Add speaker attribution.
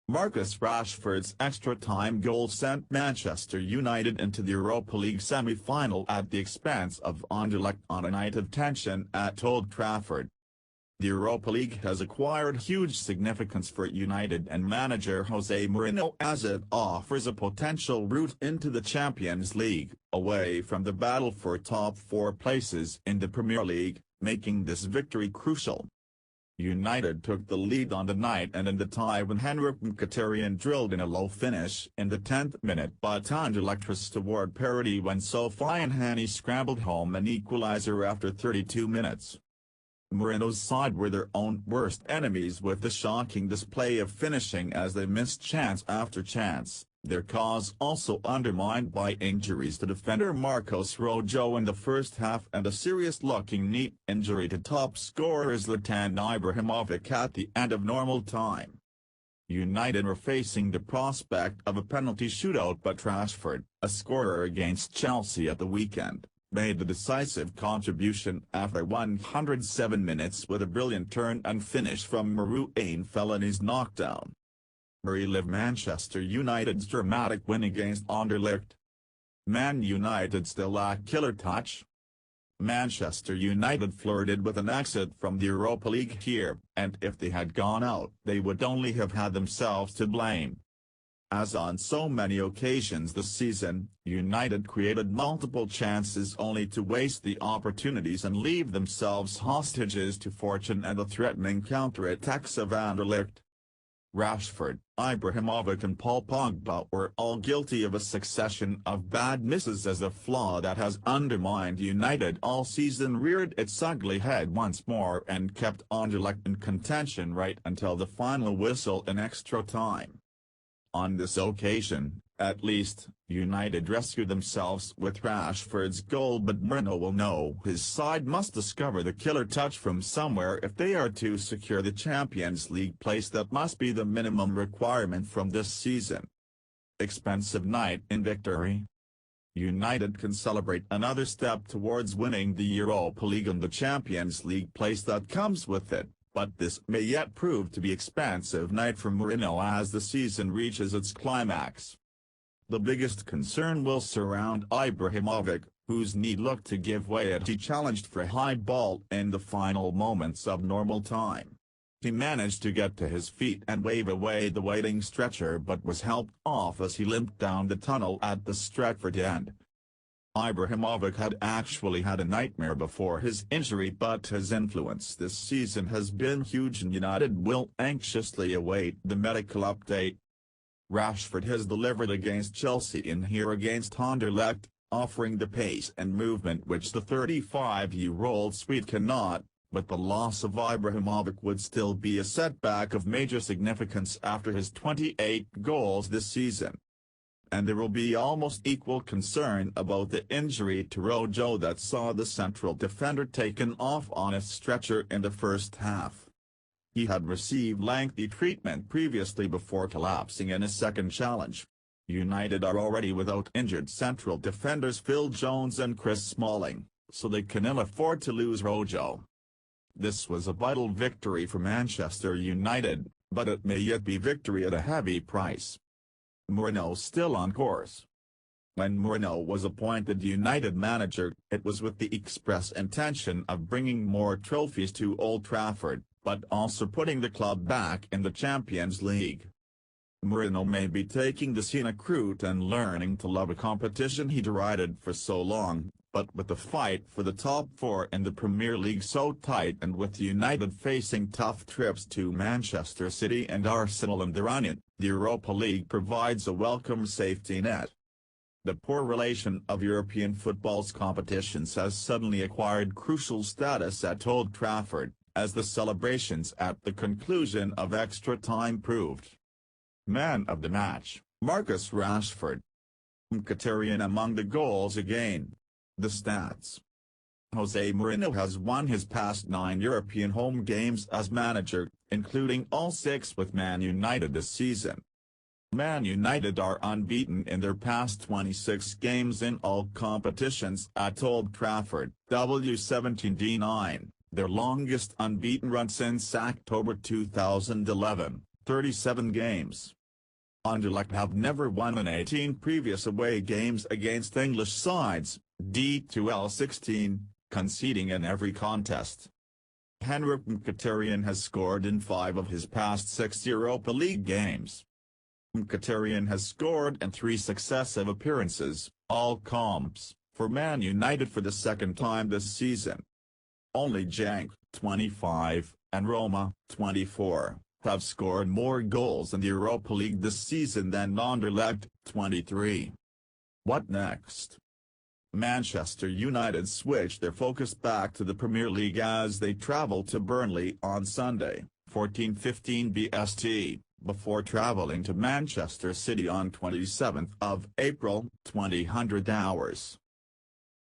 Speaker 1: Marcus Rashford's extra-time goal sent Manchester United into the Europa League semi-final at the expense of Anderlecht on a night of tension at Old Trafford. The Europa League has acquired huge significance for United and manager Jose Mourinho as it offers a potential route into the Champions League, away from the battle for top four places in the Premier League, making this victory crucial. United took the lead on the night and in the tie when Henrik Mkhitaryan drilled in a low finish in the 10th minute, but Anderlecht was toward parity when Sofiane Hani scrambled home an equaliser after 32 minutes. Mourinho's side were their own worst enemies with the shocking display of finishing as they missed chance after chance, their cause also undermined by injuries to defender Marcos Rojo in the first half and a serious-looking knee injury to top scorer Zlatan Ibrahimovic at the end of normal time. United were facing the prospect of a penalty shootout, but Rashford, a scorer against Chelsea at the weekend, made the decisive contribution after 107 minutes with a brilliant turn and finish from Marouane Fellaini's knockdown. Relive Manchester United's dramatic win against Anderlecht. Man United still lack killer touch. Manchester United flirted with an exit from the Europa League here, and if they had gone out, they would only have had themselves to blame. As on so many occasions this season, United created multiple chances only to waste the opportunities and leave themselves hostages to fortune and the threatening counter-attacks of Anderlecht. Rashford, Ibrahimovic and Paul Pogba were all guilty of a succession of bad misses as the flaw that has undermined United all season reared its ugly head once more and kept Anderlecht in contention right until the final whistle in extra time. On this occasion, at least, United rescued themselves with Rashford's goal, but Mourinho will know his side must discover the killer touch from somewhere if they are to secure the Champions League place that must be the minimum requirement from this season. Expensive night in victory. United can celebrate another step towards winning the Europa League and the Champions League place that comes with it. But this may yet prove to be expensive night for Mourinho as the season reaches its climax. The biggest concern will surround Ibrahimovic, whose knee looked to give way as he challenged for a high ball in the final moments of normal time. He managed to get to his feet and wave away the waiting stretcher but was helped off as he limped down the tunnel at the Stretford end. Ibrahimovic had actually had a nightmare before his injury, but his influence this season has been huge and United will anxiously await the medical update. Rashford has delivered against Chelsea and here against Anderlecht, offering the pace and movement which the 35-year-old Swede cannot, but the loss of Ibrahimovic would still be a setback of major significance after his 28 goals this season. And there will be almost equal concern about the injury to Rojo that saw the central defender taken off on a stretcher in the first half. He had received lengthy treatment previously before collapsing in a second challenge. United are already without injured central defenders Phil Jones and Chris Smalling, so they can ill afford to lose Rojo. This was a vital victory for Manchester United, but it may yet be victory at a heavy price. Mourinho still on course. When Mourinho was appointed United manager, it was with the express intention of bringing more trophies to Old Trafford, but also putting the club back in the Champions League. Mourinho may be taking the scenic route and learning to love a competition he derided for so long, but with the fight for the top four in the Premier League so tight and with United facing tough trips to Manchester City and Arsenal and the run-in, the Europa League provides a welcome safety net. The poor relation of European football's competitions has suddenly acquired crucial status at Old Trafford, as the celebrations at the conclusion of extra time proved. Man of the match, Marcus Rashford. Mkhitaryan among the goals again. The stats. Jose Mourinho has won his past 9 European home games as manager, including all 6 with Man United this season. Man United are unbeaten in their past 26 games in all competitions at Old Trafford, W17-9, their longest unbeaten run since October 2011. 37 games. Anderlecht have never won in 18 previous away games against English sides, D2L 16, conceding in every contest. Henrik Mkhitaryan has scored in 5 of his past 6 Europa League games. Mkhitaryan has scored in 3 successive appearances, all comps, for Man United for the second time this season. Only Genk, 25, and Roma, 24, have scored more goals in the Europa League this season than Anderlecht, 23. What next? Manchester United switch their focus back to the Premier League as they travel to Burnley on Sunday, 14:15 BST, before travelling to Manchester City on 27 April, 2000 hours.